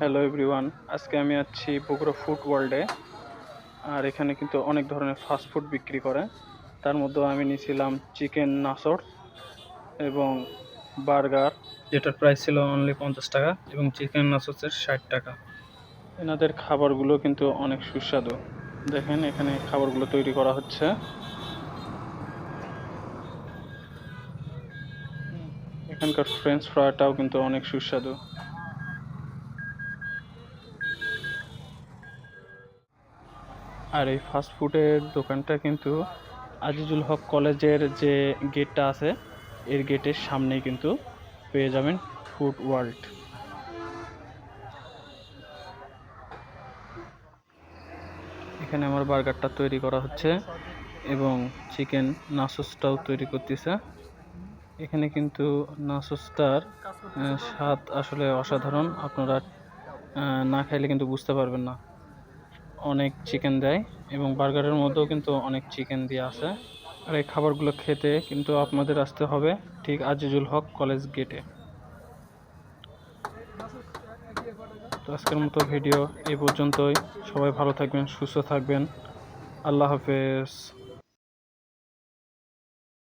Hello everyone, আজকে আমি আছি বগুড়া ফুড ওয়ার্ল্ডে। আর এখানে কিন্তু অনেক ধরনের ফাস্ট ফুড বিক্রি করে। তার মধ্যে আমি নিয়েছিলাম চিকেন নাসর এবং বার্গার, যেটার প্রাইস ছিল অনলি 50 টাকা, এবং চিকেন নাসসের 60 টাকা। এনাদের খাবারগুলো কিন্তু অনেক সুস্বাদু। দেখেন এখানে খাবারগুলো তৈরি করা হচ্ছে। এখানকার ফ্রেঞ্চ ফ্রাইটাও কিন্তু অনেক সুস্বাদু। আর এই ফাস্ট ফুডের দোকানটা কিন্তু আজিজুল হক কলেজের যে গেটটা আছে, এর গেটের সামনেই কিন্তু পেয়ে যাবেন ফুড ওয়ার্ল্ড। এখানে আমার বার্গারটা তৈরি করা হচ্ছে এবং চিকেন নাসোসটাও তৈরি করতেছে। এখানে কিন্তু নাসোসটার স্বাদ আসলে অসাধারণ। আপনারা না খাইলে কিন্তু বুঝতে পারবেন না। অনেক চিকেন দেয় এবং বার্গারের মধ্যেও কিন্তু অনেক চিকেন দিয়ে আছে। আর এই খাবারগুলো খেতে কিন্তু আপনাদের আসতে হবে ঠিক আজিজুল হক কলেজ গেটে। তো আজকের মতো ভিডিও এই পর্যন্তই। সবাই ভালো থাকবেন, সুস্থ থাকবেন। আল্লাহ হাফেজ।